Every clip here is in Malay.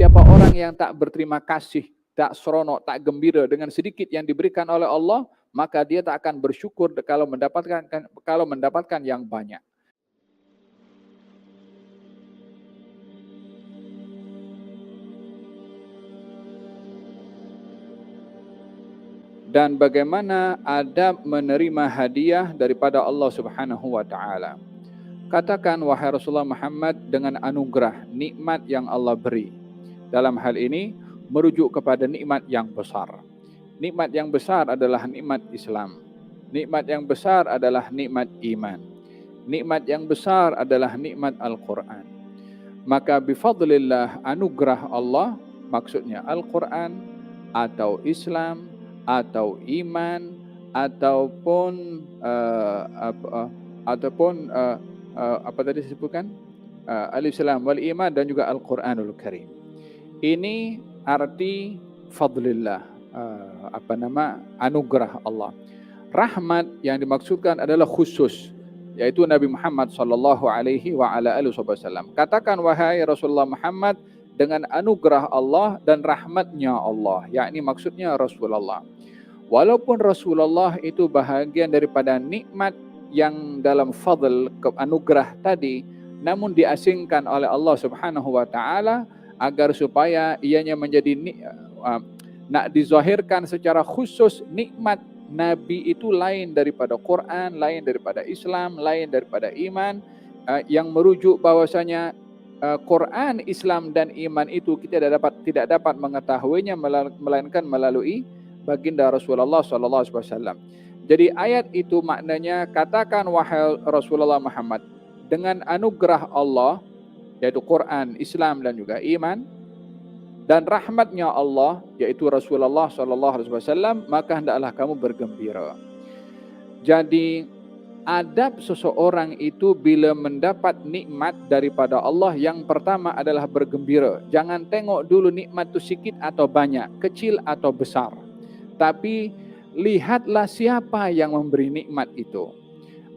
Siapa orang yang tak berterima kasih, tak seronok, tak gembira dengan sedikit yang diberikan oleh Allah, maka dia tak akan bersyukur kalau mendapatkan yang banyak. Dan bagaimana adab menerima hadiah daripada Allah Subhanahu wa taala. Katakan wahai Rasulullah Muhammad dengan anugerah, nikmat yang Allah beri. Dalam hal ini merujuk kepada nikmat yang besar. Nikmat yang besar adalah nikmat Islam. Nikmat yang besar adalah nikmat iman. Nikmat yang besar adalah nikmat Al-Quran. Maka bifadlillah, anugerah Allah, maksudnya Al-Quran atau Islam atau iman ataupun apa tadi disebutkan, Al-Islam wal iman dan juga Al-Quranul Karim. Ini arti fadlillah, anugerah Allah. Rahmat yang dimaksudkan adalah khusus, yaitu Nabi Muhammad sallallahu alaihi wa ala alihi wasallam. Katakan wahai Rasulullah Muhammad dengan anugerah Allah dan rahmatnya Allah, yakni maksudnya Rasulullah. Walaupun Rasulullah itu bahagian daripada nikmat yang dalam fadl anugerah tadi, namun diasingkan oleh Allah Subhanahu wa taala agar supaya ianya menjadi nak dizahirkan secara khusus. Nikmat Nabi itu lain daripada Quran, lain daripada Islam, lain daripada iman, yang merujuk bahwasanya Quran, Islam dan iman itu kita tidak dapat mengetahuinya melainkan melalui baginda Rasulullah sallallahu alaihi wasallam. Jadi ayat itu maknanya, katakan wahai Rasulullah Muhammad dengan anugerah Allah, yaitu Quran, Islam dan juga iman, dan rahmatnya Allah, yaitu Rasulullah sallallahu alaihi wasallam, maka hendaklah kamu bergembira. Jadi adab seseorang itu bila mendapat nikmat daripada Allah, yang pertama adalah bergembira. Jangan tengok dulu nikmat itu sedikit atau banyak, kecil atau besar, tapi lihatlah siapa yang memberi nikmat itu.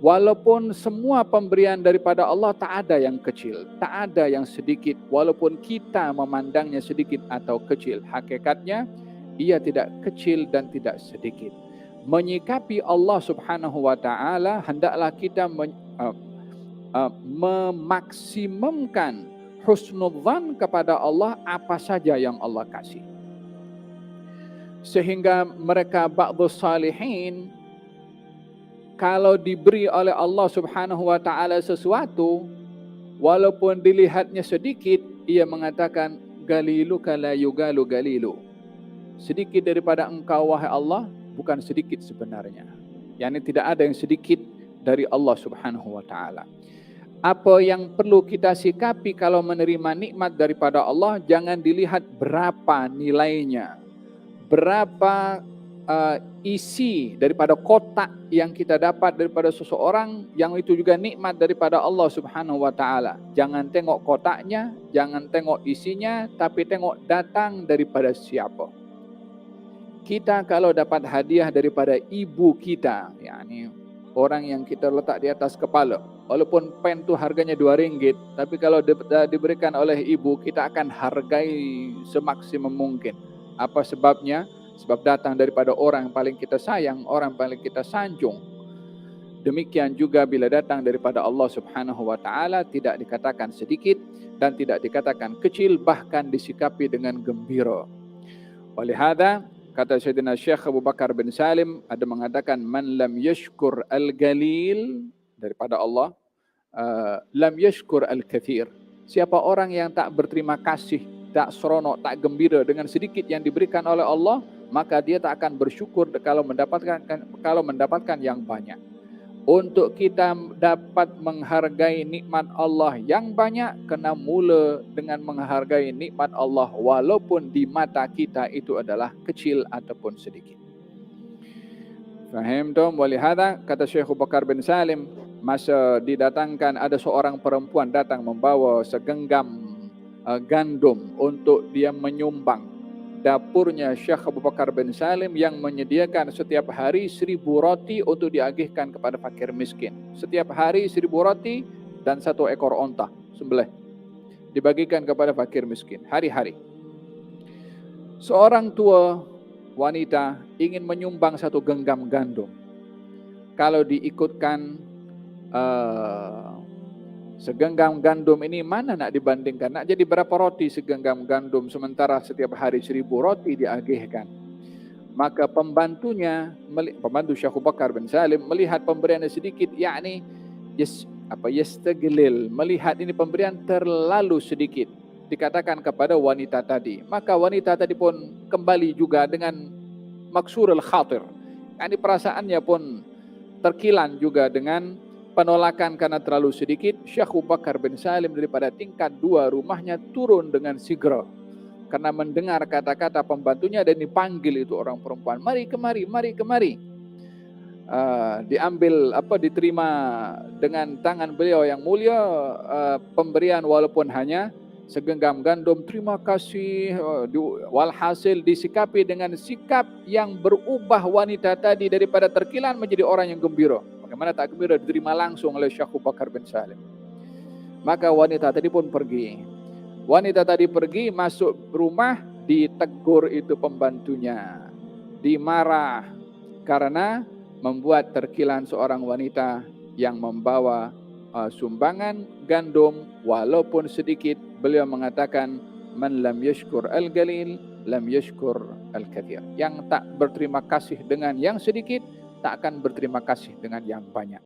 Walaupun semua pemberian daripada Allah tak ada yang kecil, tak ada yang sedikit. Walaupun kita memandangnya sedikit atau kecil, hakikatnya ia tidak kecil dan tidak sedikit. Menyikapi Allah Subhanahu wa taala, hendaklah kita memaksimumkan husnudzan kepada Allah apa saja yang Allah kasih. Sehingga mereka ba'dhu salihin, kalau diberi oleh Allah Subhanahu wa taala sesuatu, walaupun dilihatnya sedikit, ia mengatakan galiluka la yugalu galilu. Sedikit daripada engkau wahai Allah bukan sedikit sebenarnya. Yani tidak ada yang sedikit dari Allah Subhanahu wa taala. Apa yang perlu kita sikapi kalau menerima nikmat daripada Allah, jangan dilihat berapa nilainya, berapa isi daripada kotak yang kita dapat daripada seseorang, yang itu juga nikmat daripada Allah Subhanahu wa taala. Jangan tengok kotaknya, jangan tengok isinya, tapi tengok datang daripada siapa. Kita kalau dapat hadiah daripada ibu kita, yakni orang yang kita letak di atas kepala, walaupun pen tu harganya RM2, tapi kalau diberikan oleh ibu, kita akan hargai semaksimum mungkin. Apa sebabnya? Sebab datang daripada orang yang paling kita sayang, orang yang paling kita sanjung. Demikian juga bila datang daripada Allah Subhanahu wa taala, tidak dikatakan sedikit dan tidak dikatakan kecil, bahkan disikapi dengan gembira. Oleh hadza, kata Sayyidina Syekh Abu Bakar bin Salim, ada mengatakan man lam yashkur al-galil daripada Allah, lam yashkur al-kathir. Siapa orang yang tak berterima kasih, tak seronok, tak gembira dengan sedikit yang diberikan oleh Allah, maka dia tak akan bersyukur kalau mendapatkan yang banyak. Untuk kita dapat menghargai nikmat Allah yang banyak, kena mula dengan menghargai nikmat Allah walaupun di mata kita itu adalah kecil ataupun sedikit. Faham tu? Walihada kata Syekh Abu Bakar bin Salim, masa didatangkan ada seorang perempuan datang membawa segenggam gandum untuk dia menyumbang. Dapurnya Syekh Abu Bakar bin Salim yang menyediakan setiap hari 1000 roti untuk diagihkan kepada fakir miskin. Setiap hari 1000 roti dan 1 ekor onta sembelih dibagikan kepada fakir miskin hari-hari. Seorang tua wanita ingin menyumbang 1 genggam gandum. Kalau diikutkan segenggam gandum ini mana nak dibandingkan? Nak jadi berapa roti segenggam gandum sementara setiap hari 1000 roti diagihkan? Maka pembantu Syekh Abu Bakar bin Salim melihat pemberiannya sedikit, yakni yastaglil, melihat ini pemberian terlalu sedikit, dikatakan kepada wanita tadi. Maka wanita tadi pun kembali juga dengan maksurul khatir, yakni perasaannya pun terkilan juga dengan penolakan karena terlalu sedikit. Syekh Abu Bakar bin Salim daripada tingkat 2 rumahnya turun dengan segera karena mendengar kata-kata pembantunya dan dipanggil itu orang perempuan, mari kemari, mari kemari. Diterima dengan tangan beliau yang mulia pemberian walaupun hanya segenggam gandum. Terima kasih. Walhasil disikapi dengan sikap yang berubah wanita tadi daripada terkilan menjadi orang yang gembira. Bagaimana tak gembira, diterima langsung oleh Syekh Abu Bakar bin Salim. Maka wanita tadi pun pergi. Wanita tadi pergi, masuk rumah, ditegur itu pembantunya, dimarah karena membuat terkilan seorang wanita yang membawa sumbangan gandum walaupun sedikit. Beliau mengatakan, man lam yashkur al-qalil lam yashkur al-kathir. Yang tak berterima kasih dengan yang sedikit tak akan berterima kasih dengan yang banyak.